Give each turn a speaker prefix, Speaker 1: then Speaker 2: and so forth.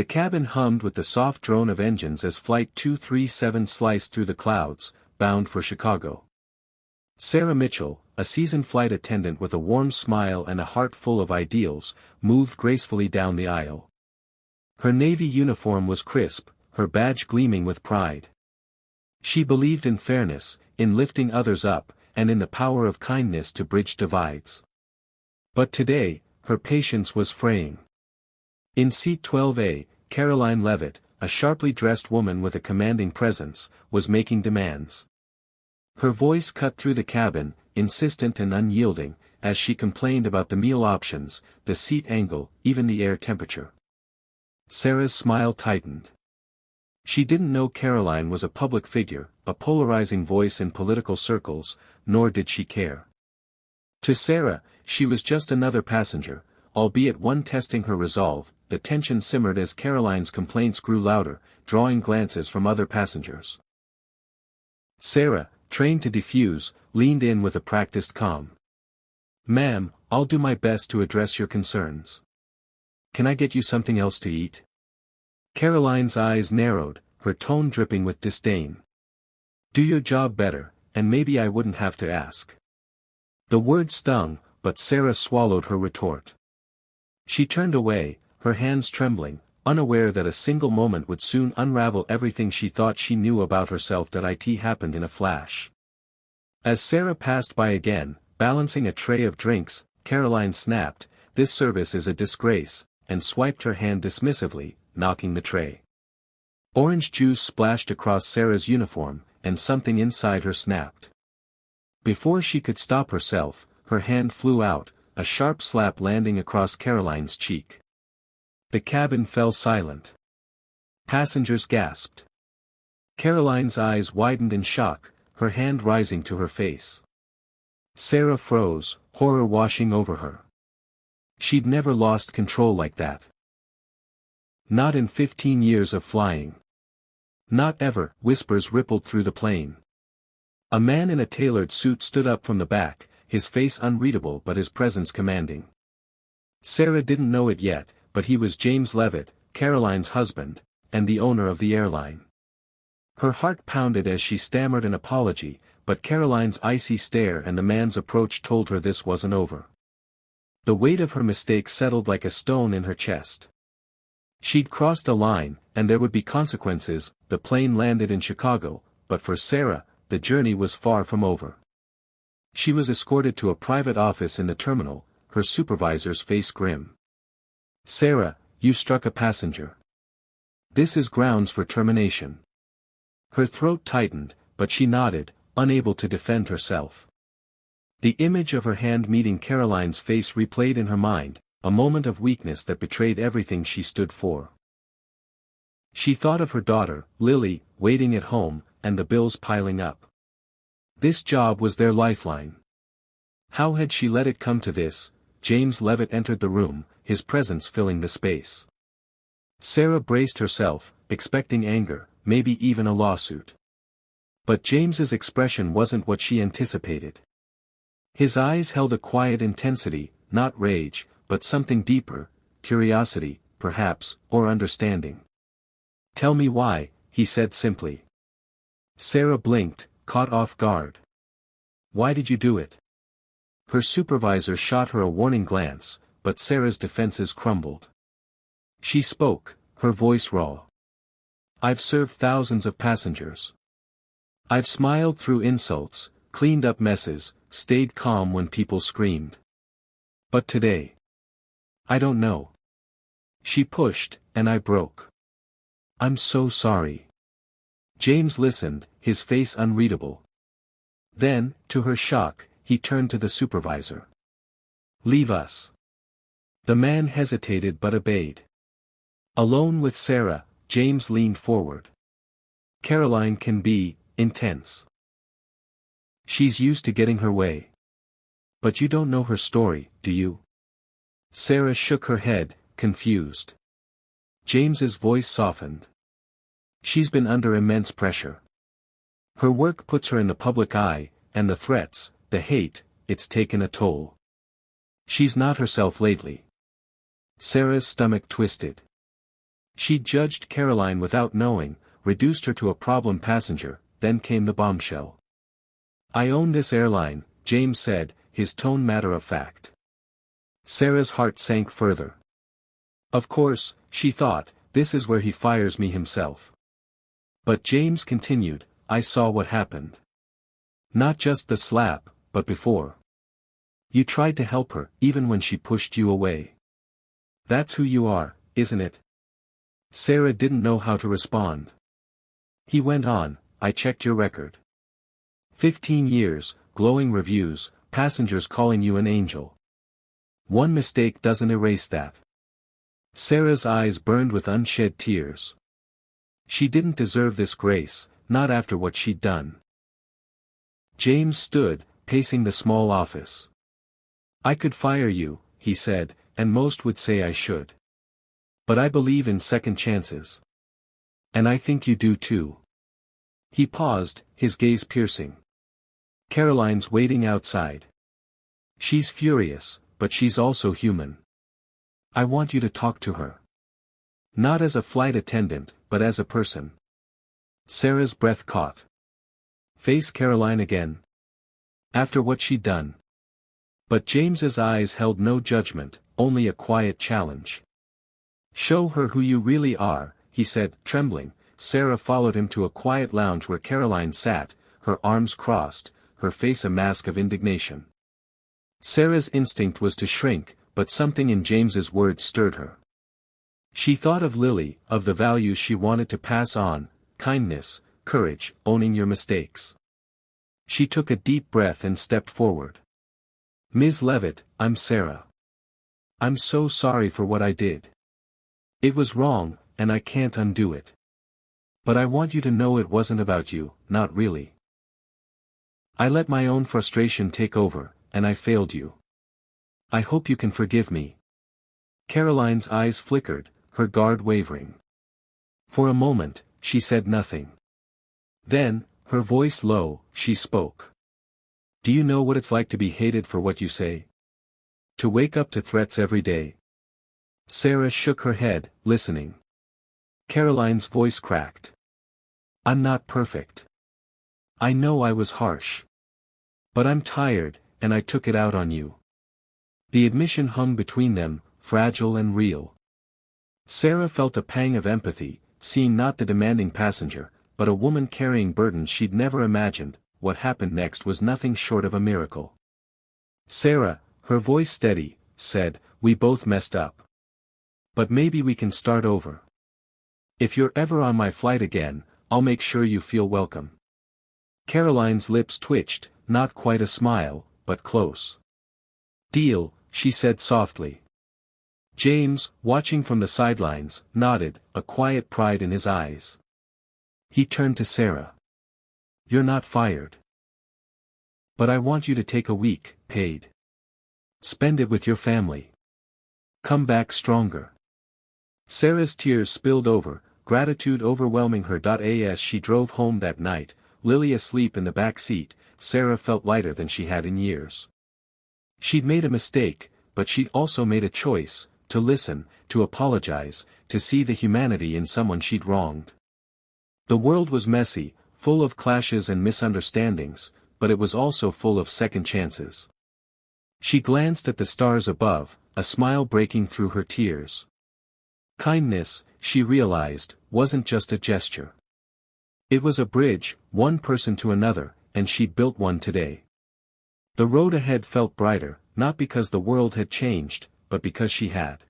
Speaker 1: The cabin hummed with the soft drone of engines as Flight 237 sliced through the clouds, bound for Chicago. Sarah Mitchell, a seasoned flight attendant with a warm smile and a heart full of ideals, moved gracefully down the aisle. Her Navy uniform was crisp, her badge gleaming with pride. She believed in fairness, in lifting others up, and in the power of kindness to bridge divides. But today, her patience was fraying. In seat 12A, Karoline Leavitt, a sharply dressed woman with a commanding presence, was making demands. Her voice cut through the cabin, insistent and unyielding, as she complained about the meal options, the seat angle, even the air temperature. Sarah's smile tightened. She didn't know Karoline was a public figure, a polarizing voice in political circles, nor did she care. To Sarah, she was just another passenger, albeit one testing her resolve. The tension simmered as Karoline's complaints grew louder, drawing glances from other passengers. Sarah, trained to defuse, leaned in with a practiced calm. "Ma'am, I'll do my best to address your concerns. Can I get you something else to eat?" Karoline's eyes narrowed, her tone dripping with disdain. "Do your job better, and maybe I wouldn't have to ask." The word stung, but Sarah swallowed her retort. She turned away, her hands trembling, unaware that a single moment would soon unravel everything she thought she knew about herself. It happened in a flash. As Sarah passed by again, balancing a tray of drinks, Karoline snapped, "This service is a disgrace," and swiped her hand dismissively, knocking the tray. Orange juice splashed across Sarah's uniform, and something inside her snapped. Before she could stop herself, her hand flew out, a sharp slap landing across Karoline's cheek. The cabin fell silent. Passengers gasped. Karoline's eyes widened in shock, her hand rising to her face. Sarah froze, horror washing over her. She'd never lost control like that. Not in 15 years of flying. Not ever. Whispers rippled through the plane. A man in a tailored suit stood up from the back, his face unreadable but his presence commanding. Sarah didn't know it yet, but he was James Leavitt, Karoline's husband, and the owner of the airline. Her heart pounded as she stammered an apology, but Karoline's icy stare and the man's approach told her this wasn't over. The weight of her mistake settled like a stone in her chest. She'd crossed a line, and there would be consequences. The plane landed in Chicago, but for Sarah, the journey was far from over. She was escorted to a private office in the terminal, her supervisor's face grim. "Sarah, you struck a passenger. This is grounds for termination." Her throat tightened, but she nodded, unable to defend herself. The image of her hand meeting Karoline's face replayed in her mind, a moment of weakness that betrayed everything she stood for. She thought of her daughter, Lily, waiting at home, and the bills piling up. This job was their lifeline. How had she let it come to this? James Leavitt entered the room, his presence filling the space. Sarah braced herself, expecting anger, maybe even a lawsuit. But James's expression wasn't what she anticipated. His eyes held a quiet intensity, not rage, but something deeper, curiosity, perhaps, or understanding. "Tell me why," he said simply. Sarah blinked, caught off guard. "Why did you do it?" Her supervisor shot her a warning glance, but Sarah's defenses crumbled. She spoke, her voice raw. "I've served thousands of passengers. I've smiled through insults, cleaned up messes, stayed calm when people screamed. But today, I don't know. She pushed, and I broke. I'm so sorry." James listened, his face unreadable. Then, to her shock, he turned to the supervisor. "Leave us." The man hesitated but obeyed. Alone with Sarah, James leaned forward. "Karoline can be intense. She's used to getting her way. But you don't know her story, do you?" Sarah shook her head, confused. James's voice softened. "She's been under immense pressure. Her work puts her in the public eye, and the threats, the hate, it's taken a toll. She's not herself lately." Sarah's stomach twisted. She'd judged Karoline without knowing, reduced her to a problem passenger, then came the bombshell. "I own this airline," James said, his tone matter of fact. Sarah's heart sank further. Of course, she thought, this is where he fires me himself. But James continued, "I saw what happened. Not just the slap, but before. You tried to help her, even when she pushed you away. That's who you are, isn't it?" Sarah didn't know how to respond. He went on, "I checked your record. 15 years, glowing reviews, passengers calling you an angel. One mistake doesn't erase that." Sarah's eyes burned with unshed tears. She didn't deserve this grace, not after what she'd done. James stood, pacing the small office. "I could fire you," he said, "and most would say I should. But I believe in second chances. And I think you do too." He paused, his gaze piercing. "Karoline's waiting outside. She's furious, but she's also human. I want you to talk to her. Not as a flight attendant, but as a person." Sarah's breath caught. Face Karoline again? After what she'd done? But James's eyes held no judgment, only a quiet challenge. "Show her who you really are," he said, trembling. Sarah followed him to a quiet lounge where Karoline sat, her arms crossed, her face a mask of indignation. Sarah's instinct was to shrink, but something in James's words stirred her. She thought of Lily, of the values she wanted to pass on, kindness, courage, owning your mistakes. She took a deep breath and stepped forward. "Ms. Leavitt, I'm Sarah. I'm so sorry for what I did. It was wrong, and I can't undo it. But I want you to know it wasn't about you, not really. I let my own frustration take over, and I failed you. I hope you can forgive me." Karoline's eyes flickered, her guard wavering. For a moment, she said nothing. Then, her voice low, she spoke. "Do you know what it's like to be hated for what you say? To wake up to threats every day?" Sarah shook her head, listening. Karoline's voice cracked. "I'm not perfect. I know I was harsh. But I'm tired, and I took it out on you." The admission hung between them, fragile and real. Sarah felt a pang of empathy, seeing not the demanding passenger, but a woman carrying burdens she'd never imagined. What happened next was nothing short of a miracle. "Sarah," her voice steady, said, "we both messed up. But maybe we can start over. If you're ever on my flight again, I'll make sure you feel welcome." Karoline's lips twitched, not quite a smile, but close. "Deal," she said softly. James, watching from the sidelines, nodded, a quiet pride in his eyes. He turned to Sarah. "You're not fired. But I want you to take a week, paid. Spend it with your family. Come back stronger." Sarah's tears spilled over, gratitude overwhelming her. As she drove home that night, Lily asleep in the back seat, Sarah felt lighter than she had in years. She'd made a mistake, but she'd also made a choice, to listen, to apologize, to see the humanity in someone she'd wronged. The world was messy, full of clashes and misunderstandings, but it was also full of second chances. She glanced at the stars above, a smile breaking through her tears. Kindness, she realized, wasn't just a gesture. It was a bridge, one person to another, and she'd built one today. The road ahead felt brighter, not because the world had changed, but because she had.